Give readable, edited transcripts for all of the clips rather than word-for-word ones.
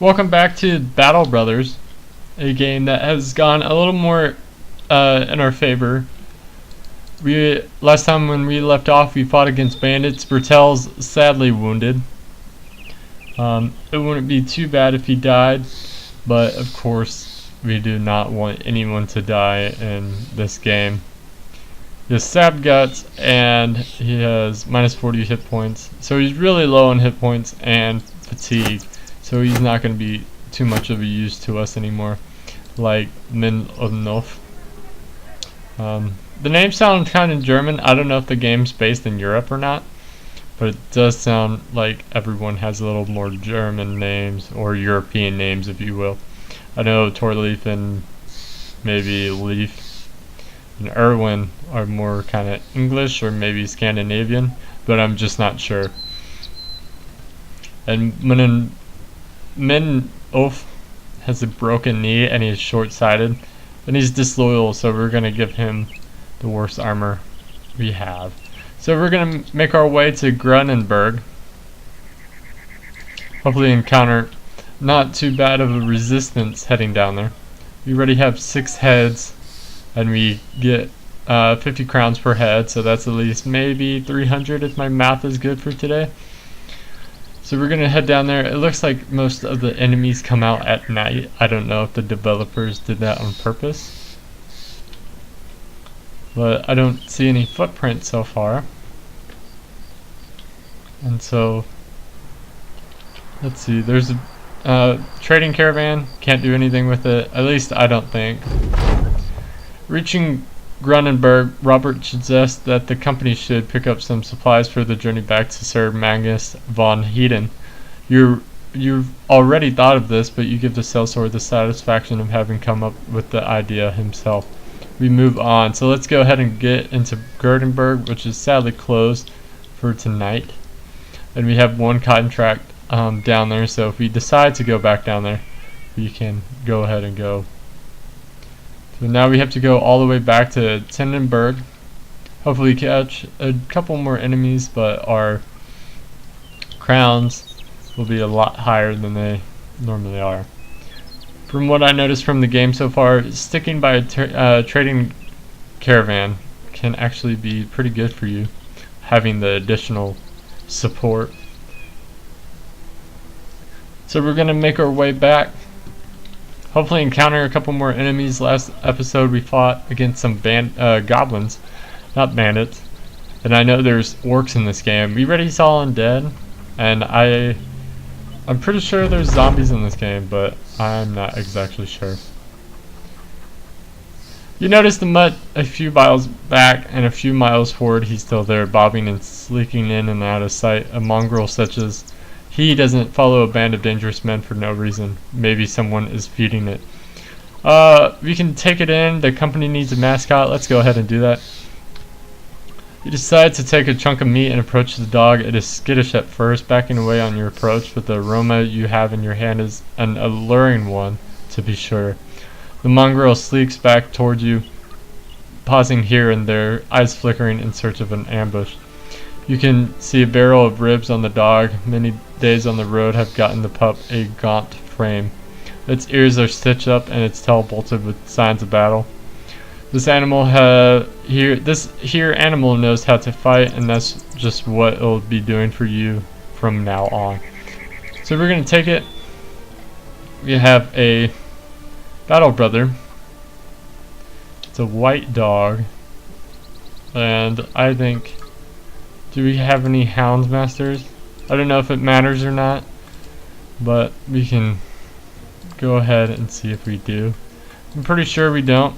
Welcome back to Battle Brothers, a game that has gone a little more in our favor. Last time when we left off, we fought against bandits. Bertel's sadly wounded. It wouldn't be too bad if he died, but of course we do not want anyone to die in this game. He has stabbed guts and he has minus 40 hit points, so he's really low on hit points and fatigue. So he's not going to be too much of a use to us anymore, like Min Odnof. The name sounds kind of German. I don't know if the game's based in Europe or not, but it does sound like everyone has a little more German names, or European names if you will. I know Torleaf and maybe Leaf and Erwin are more kind of English or maybe Scandinavian, but I'm just not sure. And Min Ulf has a broken knee and he's short-sighted and he's disloyal, so we're gonna give him the worst armor we have. So we're gonna make our way to Grunenberg. Hopefully encounter not too bad of a resistance heading down there. We already have 6 heads and we get 50 crowns per head, so that's at least maybe 300 if my math is good for today. So we're gonna head down there. It looks like most of the enemies come out at night. I don't know if the developers did that on purpose, but I don't see any footprints so far. And so, let's see, there's a trading caravan. Can't do anything with it, at least I don't think. Reaching Grunenberg, Robert suggests that the company should pick up some supplies for the journey back to Sir Magnus von Heiden. You've already thought of this, but you give the sellsword the satisfaction of having come up with the idea himself. We move on, so let's go ahead and get into Gothenburg, which is sadly closed for tonight. And we have one contract down there, so if we decide to go back down there, we can go ahead and go. So now we have to go all the way back to Tindenberg. Hopefully catch a couple more enemies, but our crowns will be a lot higher than they normally are. From what I noticed from the game so far, sticking by a trading caravan can actually be pretty good for you, having the additional support. So we're going to make our way back. Hopefully encounter a couple more enemies. Last episode we fought against some goblins, not bandits. And I know there's orcs in this game. We already saw undead, and I'm pretty sure there's zombies in this game, but I'm not exactly sure. You notice the mutt a few miles back and a few miles forward. He's still there, bobbing and sleeking in and out of sight. A mongrel such as he doesn't follow a band of dangerous men for no reason. Maybe someone is feeding it. We can take it in. The company needs a mascot. Let's go ahead and do that. You decide to take a chunk of meat and approach the dog. It is skittish at first, backing away on your approach, but the aroma you have in your hand is an alluring one, to be sure. The mongrel sleeks back towards you, pausing here and there, eyes flickering in search of an ambush. You can see a barrel of ribs on the dog. Many days on the road have gotten the pup a gaunt frame. Its ears are stitched up and its tail bolted with signs of battle. This animal animal knows how to fight, and that's just what it'll be doing for you from now on. So we're gonna take it. We have a battle brother. It's a white dog, and I think. Do we have any hounds masters? I don't know if it matters or not, but we can go ahead and see if we do. I'm pretty sure we don't.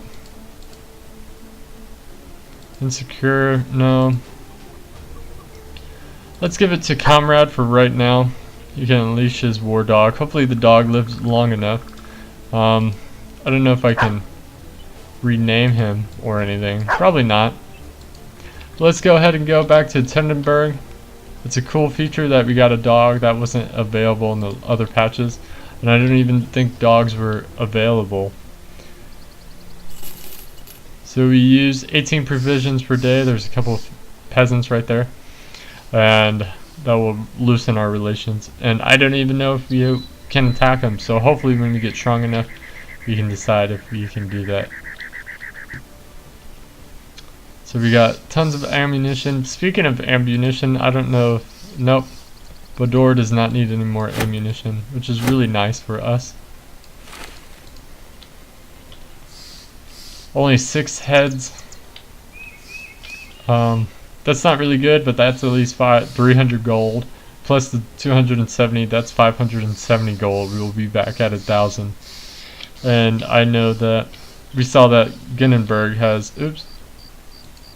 Insecure, no. Let's give it to Konrad for right now. You can unleash his war dog. Hopefully the dog lives long enough. I don't know if I can rename him or anything. Probably not. Let's go ahead and go back to Tindenberg. It's a cool feature that we got a dog that wasn't available in the other patches, and I didn't even think dogs were available. So we use 18 provisions per day. There's a couple of peasants right there, and that will loosen our relations. And I don't even know if we can attack them. So hopefully when we get strong enough, we can decide if we can do that. So we got tons of ammunition. Speaking of ammunition, I don't know if, nope, Bador does not need any more ammunition, which is really nice for us. Only 6 heads. That's not really good, but that's at least 300 gold. Plus the 270, that's 570 gold. We will be back at 1,000. And I know that we saw that Ginnenberg has, oops,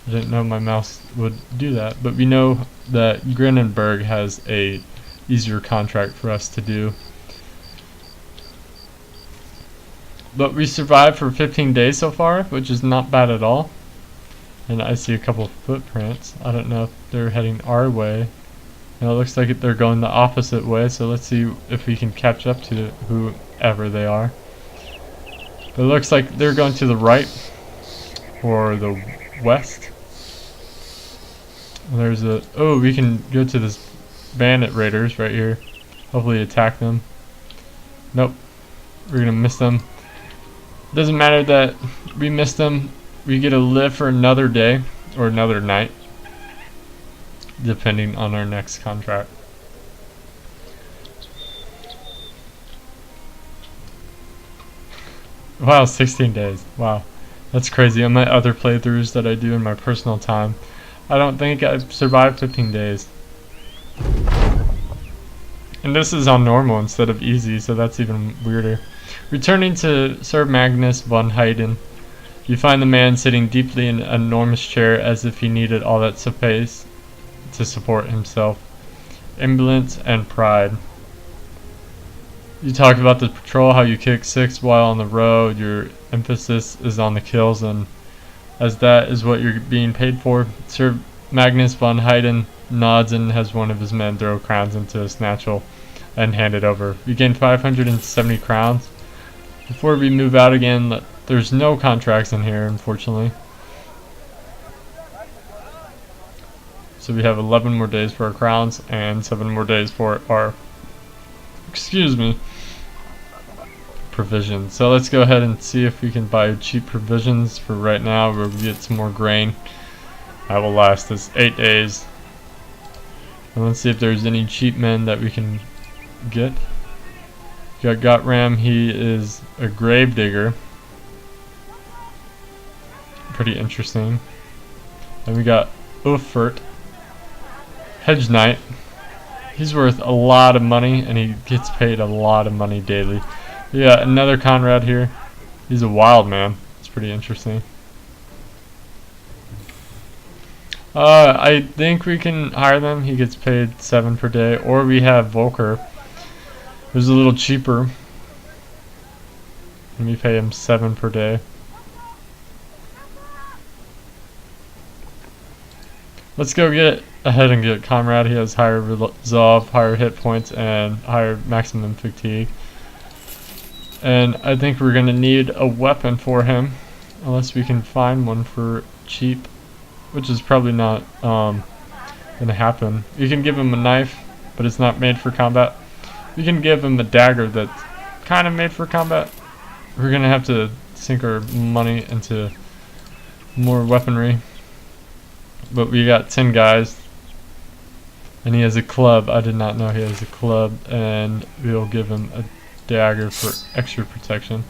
I didn't know my mouse would do that, but we know that Ginnenberg has a easier contract for us to do. But we survived for 15 days so far, which is not bad at all. And I see a couple of footprints. I don't know if they're heading our way. No, it looks like they're going the opposite way, so let's see if we can catch up to whoever they are. But it looks like they're going to the right or the west. There's a, oh, we can go to this bandit raiders right here. Hopefully attack them. Nope, we're gonna miss them. Doesn't matter that we missed them. We get to live for another day or another night, depending on our next contract. Wow, 16 days. Wow, that's crazy. On my other playthroughs that I do in my personal time, I don't think I've survived 15 days. And this is on normal instead of easy, so that's even weirder. Returning to Sir Magnus von Hayden, you find the man sitting deeply in an enormous chair as if he needed all that space to support himself. Indolence and pride. You talk about the patrol, how you kick 6 while on the road. Your emphasis is on the kills, and as that is what you're being paid for. Sir Magnus von Hayden nods and has one of his men throw crowns into a satchel and hand it over. You gain 570 crowns. Before we move out again, there's no contracts in here, unfortunately. So we have 11 more days for our crowns and 7 more days for our, excuse me, provisions. So let's go ahead and see if we can buy cheap provisions for right now. We'll get some more grain. That will last us 8 days. And let's see if there's any cheap men that we can get. We got Gotram, he is a grave digger. Pretty interesting. Then we got Uffert, Hedge Knight. He's worth a lot of money and he gets paid a lot of money daily. Yeah, another Konrad here. He's a wild man. It's pretty interesting. I think we can hire them. He gets paid 7 per day. Or we have Volker, who's a little cheaper, and we pay him 7 per day. Let's go get ahead and get Konrad. He has higher resolve, higher hit points, and higher maximum fatigue. And I think we're gonna need a weapon for him, unless we can find one for cheap, which is probably not gonna happen. You can give him a knife, but it's not made for combat. You can give him a dagger that's kind of made for combat. We're gonna have to sink our money into more weaponry. But we got 10 guys, and he has a club. I did not know he has a club, and we'll give him a dagger for extra protection.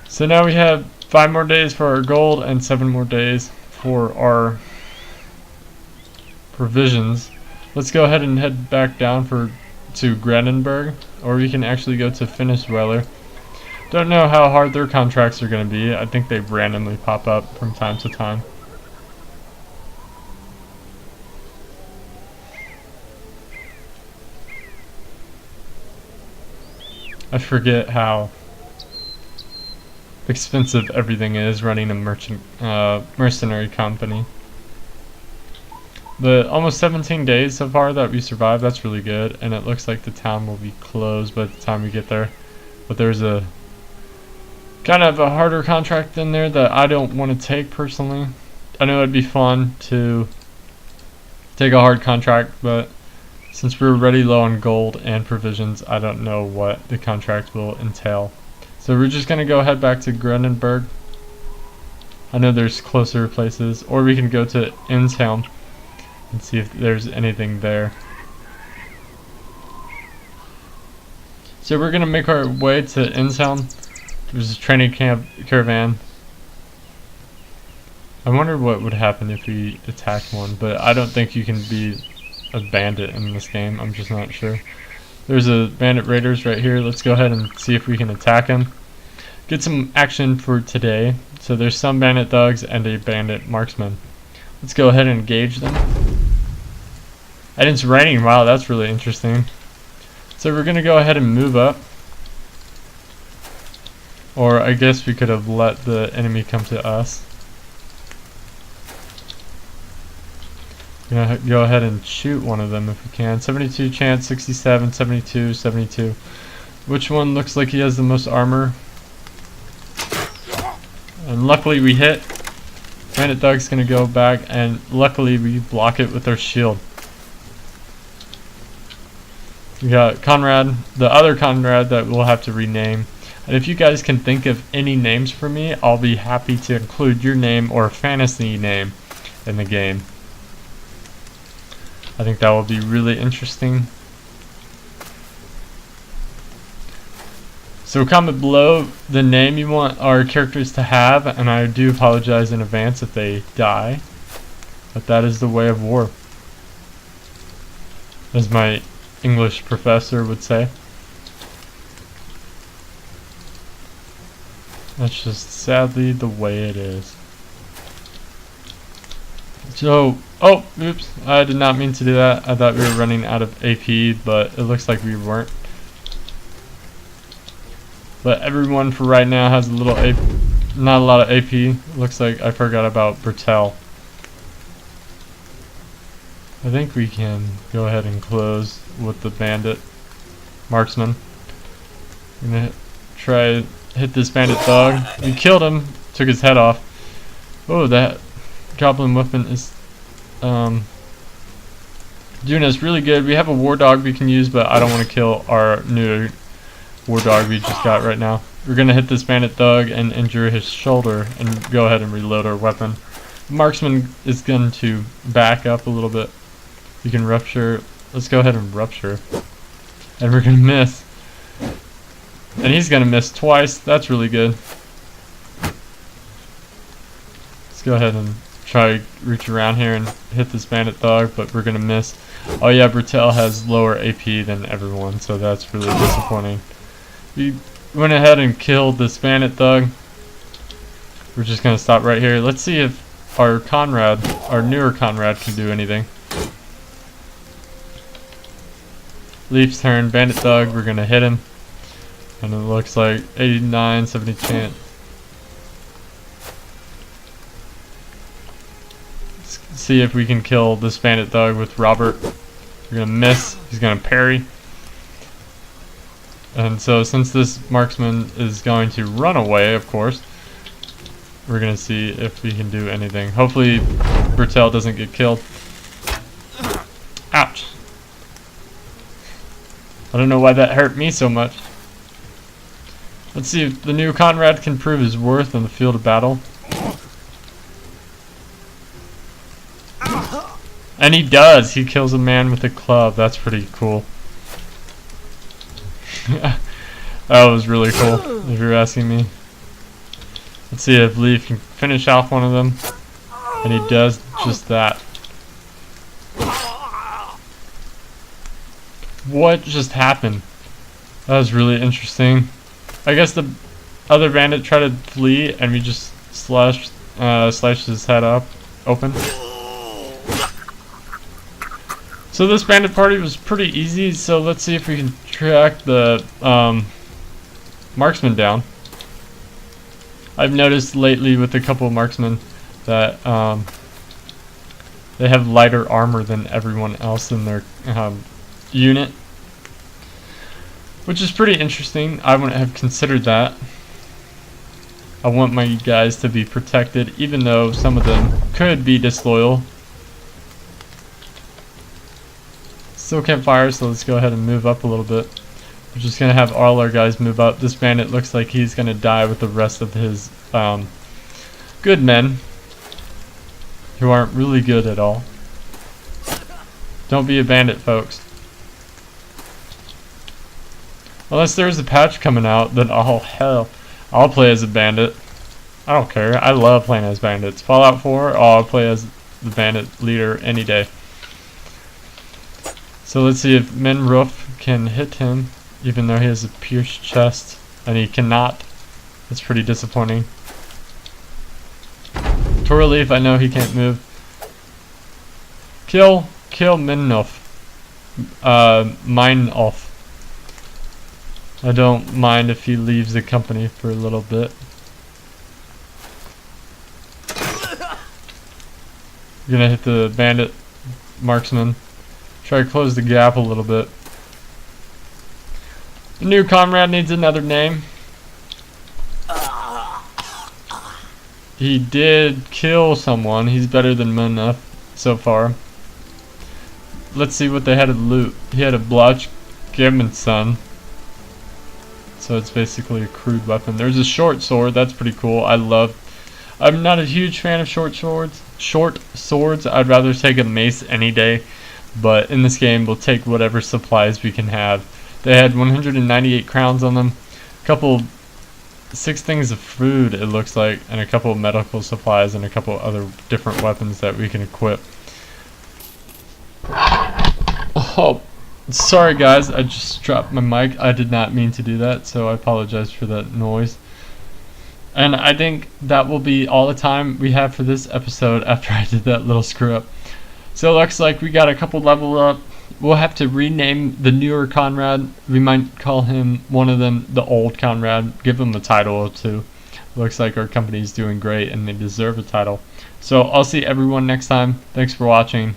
So now we have 5 more days for our gold and 7 more days for our provisions. Let's go ahead and head back down to Grandenburg, or we can actually go to Finnisweller. Don't know how hard their contracts are going to be. I think they randomly pop up from time to time. I forget how expensive everything is running a mercenary company. But almost 17 days so far that we survived. That's really good, and it looks like the town will be closed by the time we get there. But there's a kind of a harder contract in there that I don't want to take personally. I know it'd be fun to take a hard contract, but Since we're already low on gold and provisions, I don't know what the contract will entail. So we're just gonna go head back to Grenenberg. I know there's closer places, or we can go to Innshelm and see if there's anything there. So we're gonna make our way to Innshelm. There's a training camp caravan. I wonder what would happen if we attacked one, but I don't think you can be a bandit in this game. I'm just not sure. There's a bandit raiders right here. Let's go ahead and see if we can attack him. Get some action for today. So there's some bandit thugs and a bandit marksman. Let's go ahead and engage them. And it's raining. Wow, that's really interesting. So we're gonna go ahead and move up. Or I guess we could have let the enemy come to us. Gonna go ahead and shoot one of them if we can. 72 chance, 67, 72, 72. Which one looks like he has the most armor? And luckily we hit. Bandit Thug's gonna go back, and luckily we block it with our shield. We got Konrad, the other Konrad that we'll have to rename. And if you guys can think of any names for me, I'll be happy to include your name or a fantasy name in the game. I think that will be really interesting. So comment below the name you want our characters to have, and I do apologize in advance if they die. But that is the way of war, as my English professor would say. That's just sadly the way it is. So, oh, oops, I did not mean to do that. I thought we were running out of AP, but it looks like we weren't. But everyone for right now has a little AP, not a lot of AP. Looks like I forgot about Bertel. I think we can go ahead and close with the bandit marksman. I'm gonna try hit this bandit dog. We killed him, took his head off. Oh, that goblin weapon is doing us really good. We have a war dog we can use, but I don't want to kill our new war dog we just got right now. We're gonna hit this bandit thug and injure his shoulder and go ahead and reload our weapon. The marksman is going to back up a little bit. You can rupture. Let's go ahead and rupture. And we're gonna miss. And he's gonna miss twice. That's really good. Let's go ahead and try to reach around here and hit this bandit thug, but we're gonna miss. Oh yeah, Bertel has lower AP than everyone, so that's really disappointing. We went ahead and killed this bandit thug. We're just gonna stop right here. Let's see if our Konrad, our newer Konrad, can do anything. Leaf's turn, bandit thug, we're gonna hit him. And it looks like 89, 70 chance. Let's see if we can kill this bandit thug with Robert. We're gonna miss, he's gonna parry. And so since this marksman is going to run away, of course, we're gonna see if we can do anything. Hopefully Bertel doesn't get killed. Ouch. I don't know why that hurt me so much. Let's see if the new Konrad can prove his worth on the field of battle. And he does! He kills a man with a club. That's pretty cool. That was really cool, if you're asking me. Let's see if Leaf can finish off one of them. And he does just that. What just happened? That was really interesting. I guess the other bandit tried to flee and we just slashed his head up open. So this bandit party was pretty easy, so let's see if we can track the marksman down. I've noticed lately with a couple of marksmen that they have lighter armor than everyone else in their unit, which is pretty interesting. I wouldn't have considered that. I want my guys to be protected, even though some of them could be disloyal. Still can't fire, so let's go ahead and move up a little bit. We're just gonna have all our guys move up. This bandit looks like he's gonna die with the rest of his good men, who aren't really good at all. Don't be a bandit, folks. Unless there's a patch coming out, then oh hell, I'll play as a bandit. I don't care. I love playing as bandits. Fallout 4, oh, I'll play as the bandit leader any day. So let's see if Menroof can hit him, even though he has a pierced chest, and he cannot. That's pretty disappointing. Torleaf, I know he can't move. Kill Menroof. Mine-off. I don't mind if he leaves the company for a little bit. You're gonna hit the bandit marksman. Try to close the gap a little bit. The new Konrad needs another name. He did kill someone. He's better than Menroof so far. Let's see what they had to loot. He had a Bloch Gemmenson. So it's basically a crude weapon. There's a short sword. That's pretty cool. I'm not a huge fan of short swords. I'd rather take a mace any day. But in this game, we'll take whatever supplies we can have. They had 198 crowns on them. Six things of food, it looks like. And a couple of medical supplies and a couple other different weapons that we can equip. Oh, sorry guys, I just dropped my mic. I did not mean to do that, so I apologize for that noise. And I think that will be all the time we have for this episode after I did that little screw up. So it looks like we got a couple level up. We'll have to rename the newer Konrad. We might call him, one of them, the old Konrad. Give him a title or two. Looks like our company's doing great and they deserve a title. So I'll see everyone next time. Thanks for watching.